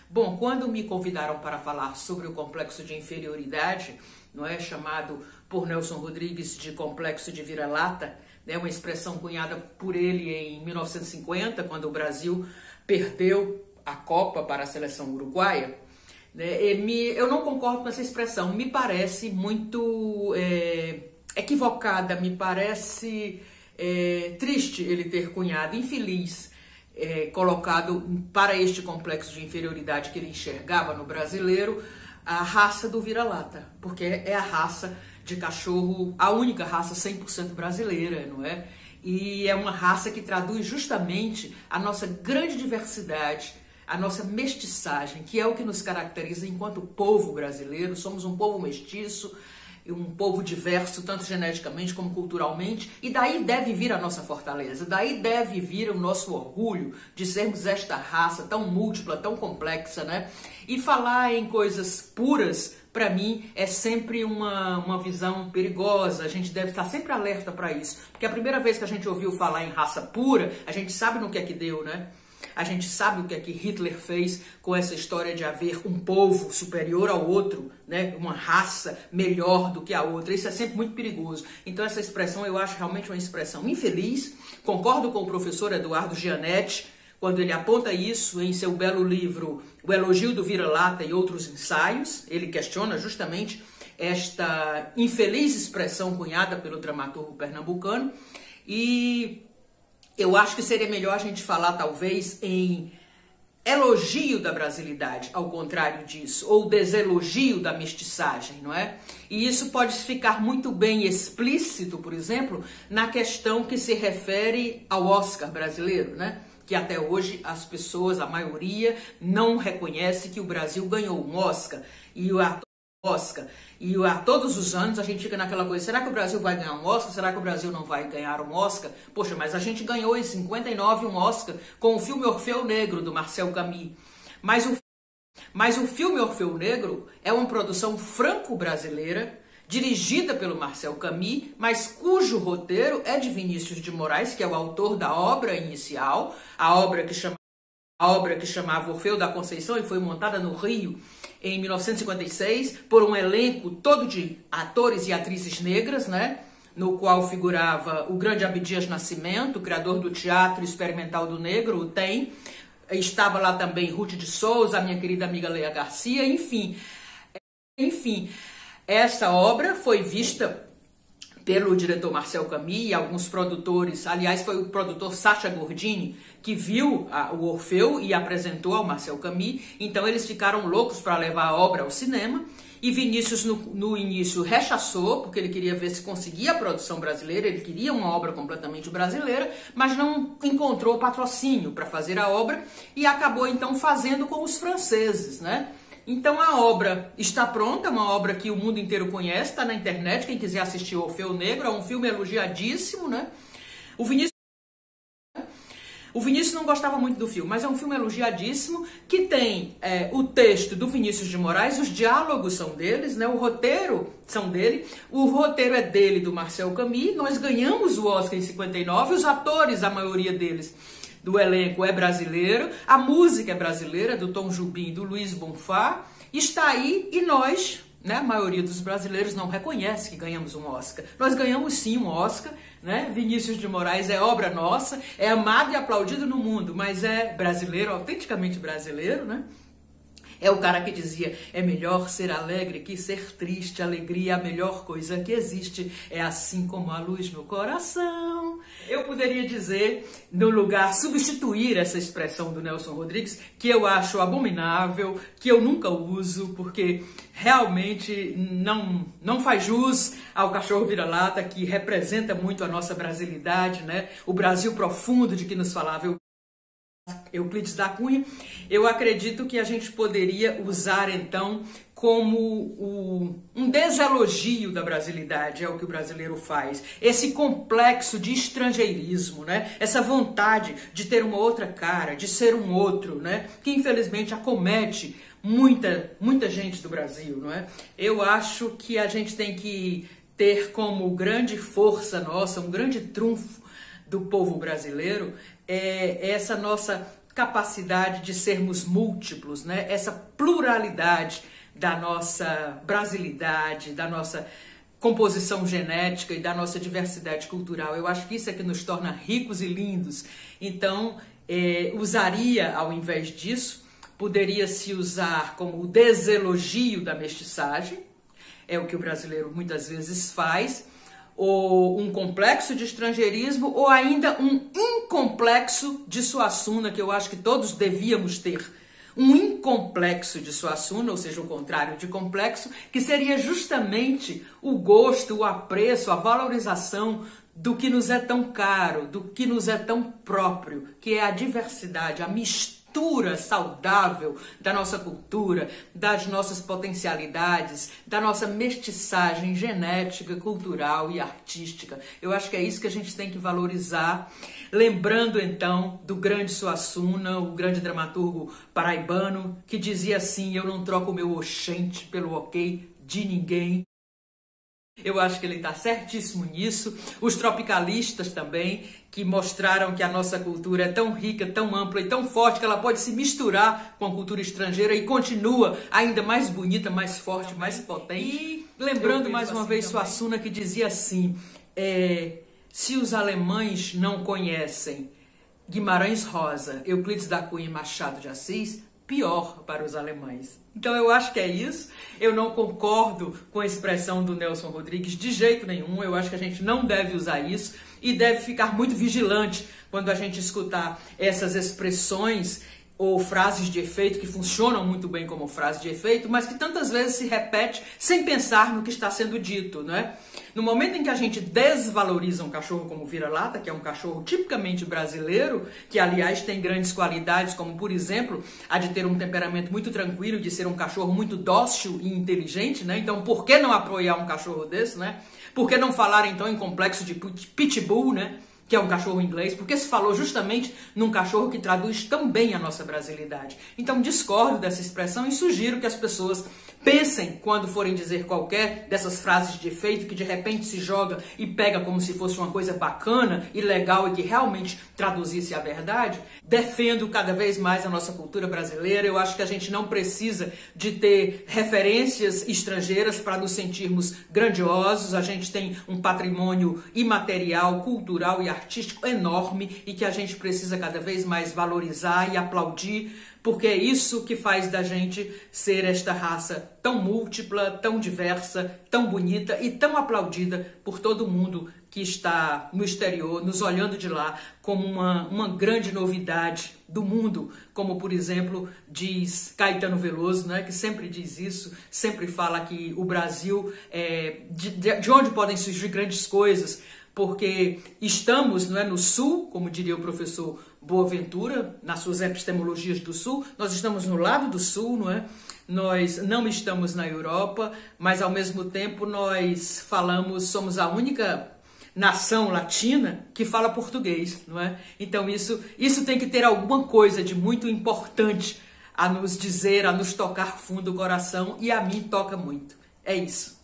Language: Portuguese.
Bom, quando me convidaram para falar sobre o complexo de inferioridade, não é, chamado por Nelson Rodrigues de complexo de vira-lata, né, uma expressão cunhada por ele em 1950, quando o Brasil perdeu a Copa para a seleção uruguaia, né, eu não concordo com essa expressão, me parece muito equivocada, me parece triste ele ter cunhado, infeliz, colocado para este complexo de inferioridade que ele enxergava no brasileiro, a raça do vira-lata, porque é a raça de cachorro, a única raça 100% brasileira, não é? E é uma raça que traduz justamente a nossa grande diversidade, a nossa mestiçagem, que é o que nos caracteriza enquanto povo brasileiro. Somos um povo mestiço, um povo diverso, tanto geneticamente como culturalmente, e daí deve vir a nossa fortaleza, daí deve vir o nosso orgulho de sermos esta raça tão múltipla, tão complexa, né? E falar em coisas puras, para mim, é sempre uma visão perigosa. A gente deve estar sempre alerta para isso, porque a primeira vez que a gente ouviu falar em raça pura, a gente sabe no que é que deu, né? A gente sabe o que é que Hitler fez com essa história de haver um povo superior ao outro, né? Uma raça melhor do que a outra. Isso é sempre muito perigoso. Então essa expressão eu acho realmente uma expressão infeliz. Concordo com o professor Eduardo Gianetti, quando ele aponta isso em seu belo livro O Elogio do Vira-Lata e Outros Ensaios. Ele questiona justamente esta infeliz expressão cunhada pelo dramaturgo pernambucano. E eu acho que seria melhor a gente falar, talvez, em elogio da brasilidade, ao contrário disso, ou deselogio da mestiçagem, não é? E isso pode ficar muito bem explícito, por exemplo, na questão que se refere ao Oscar brasileiro, né? Que até hoje as pessoas, a maioria, não reconhece que o Brasil ganhou um Oscar. E a todos os anos a gente fica naquela coisa, será que o Brasil vai ganhar um Oscar? Será que o Brasil não vai ganhar um Oscar? Poxa, mas a gente ganhou em 59 um Oscar com o filme Orfeu Negro, do Marcel Camus. Mas o filme Orfeu Negro é uma produção franco-brasileira, dirigida pelo Marcel Camus, mas cujo roteiro é de Vinícius de Moraes, que é o autor da obra inicial, a obra que chamava Orfeu da Conceição e foi montada no Rio em 1956 por um elenco todo de atores e atrizes negras, né? No qual figurava o grande Abdias Nascimento, criador do Teatro Experimental do Negro, o TEM. Estava lá também Ruth de Souza, a minha querida amiga Leia Garcia, enfim. Essa obra foi vista pelo diretor Marcel Camus e alguns produtores, aliás, foi o produtor Sacha Gordini que viu o Orfeu e apresentou ao Marcel Camus, então eles ficaram loucos para levar a obra ao cinema, e Vinícius no início rechaçou, porque ele queria ver se conseguia a produção brasileira, ele queria uma obra completamente brasileira, mas não encontrou patrocínio para fazer a obra, e acabou então fazendo com os franceses, né? Então a obra está pronta, uma obra que o mundo inteiro conhece, está na internet, quem quiser assistir o Orfeu Negro, é um filme elogiadíssimo, né? O Vinícius não gostava muito do filme, mas é um filme elogiadíssimo, que tem o texto do Vinícius de Moraes, os diálogos são deles, né? O roteiro são dele, o roteiro é dele, do Marcel Camus, nós ganhamos o Oscar em 59, os atores, a maioria deles, do elenco é brasileiro, a música é brasileira, do Tom Jobim e do Luiz Bonfá, está aí e nós, né, a maioria dos brasileiros não reconhece que ganhamos um Oscar. Nós ganhamos sim um Oscar, né? Vinícius de Moraes é obra nossa, é amado e aplaudido no mundo, mas é brasileiro, autenticamente brasileiro, né? É o cara que dizia, é melhor ser alegre que ser triste, alegria é a melhor coisa que existe, é assim como a luz no coração. Eu poderia dizer, no lugar, substituir essa expressão do Nelson Rodrigues, que eu acho abominável, que eu nunca uso, porque realmente não faz jus ao cachorro vira-lata, que representa muito a nossa brasilidade, né? O Brasil profundo de que nos falava Euclides da Cunha. Eu acredito que a gente poderia usar então como um deselogio da brasilidade, é o que o brasileiro faz, esse complexo de estrangeirismo, né? Essa vontade de ter uma outra cara, de ser um outro, né? Que infelizmente acomete muita gente do Brasil, não é? Eu acho que a gente tem que ter como grande força nossa, um grande trunfo do povo brasileiro, essa nossa capacidade de sermos múltiplos, né? Essa pluralidade da nossa brasilidade, da nossa composição genética e da nossa diversidade cultural. Eu acho que isso é que nos torna ricos e lindos. Então, usaria, ao invés disso, poderia se usar como o deselogio da mestiçagem, é o que o brasileiro muitas vezes faz, ou um complexo de estrangeirismo, ou ainda um incomplexo de Suassuna, que eu acho que todos devíamos ter. Um incomplexo de Suassuna, ou seja, o contrário de complexo, que seria justamente o gosto, o apreço, a valorização do que nos é tão caro, do que nos é tão próprio, que é a diversidade, a mistura saudável da nossa cultura, das nossas potencialidades, da nossa mestiçagem genética, cultural e artística. Eu acho que é isso que a gente tem que valorizar, lembrando então do grande Suassuna, o grande dramaturgo paraibano, que dizia assim: eu não troco o meu oxente pelo ok de ninguém. Eu acho que ele está certíssimo nisso. Os tropicalistas também, que mostraram que a nossa cultura é tão rica, tão ampla e tão forte que ela pode se misturar com a cultura estrangeira e continua ainda mais bonita, mais forte, mais potente. E lembrando mais uma vez Suassuna, que dizia assim: se os alemães não conhecem Guimarães Rosa, Euclides da Cunha e Machado de Assis, pior para os alemães. Então eu acho que é isso. Eu não concordo com a expressão do Nelson Rodrigues de jeito nenhum. Eu acho que a gente não deve usar isso e deve ficar muito vigilante quando a gente escutar essas expressões ou frases de efeito que funcionam muito bem como frase de efeito, mas que tantas vezes se repete sem pensar no que está sendo dito, né? No momento em que a gente desvaloriza um cachorro como vira-lata, que é um cachorro tipicamente brasileiro, que aliás tem grandes qualidades, como por exemplo, a de ter um temperamento muito tranquilo, de ser um cachorro muito dócil e inteligente, né? Então por que não apoiar um cachorro desse, né? Por que não falar então em complexo de pitbull, né? Que é um cachorro inglês, porque se falou justamente num cachorro que traduz tão bem a nossa brasilidade. Então discordo dessa expressão e sugiro que as pessoas pensem, quando forem dizer qualquer dessas frases de efeito, que de repente se joga e pega como se fosse uma coisa bacana e legal e que realmente traduzisse a verdade. Defendo cada vez mais a nossa cultura brasileira. Eu acho que a gente não precisa de ter referências estrangeiras para nos sentirmos grandiosos. A gente tem um patrimônio imaterial, cultural e artístico enorme e que a gente precisa cada vez mais valorizar e aplaudir, porque é isso que faz da gente ser esta raça tão múltipla, tão diversa, tão bonita e tão aplaudida por todo mundo que está no exterior, nos olhando de lá como uma grande novidade do mundo, como por exemplo diz Caetano Veloso, né, que sempre diz isso, sempre fala que o Brasil é de onde podem surgir grandes coisas, porque estamos, não é, no Sul, como diria o professor Boaventura, nas suas epistemologias do Sul, nós estamos no lado do Sul, não é? Nós não estamos na Europa, mas ao mesmo tempo nós somos a única nação latina que fala português, não é? Então isso tem que ter alguma coisa de muito importante a nos dizer, a nos tocar fundo o coração, e a mim toca muito. É isso.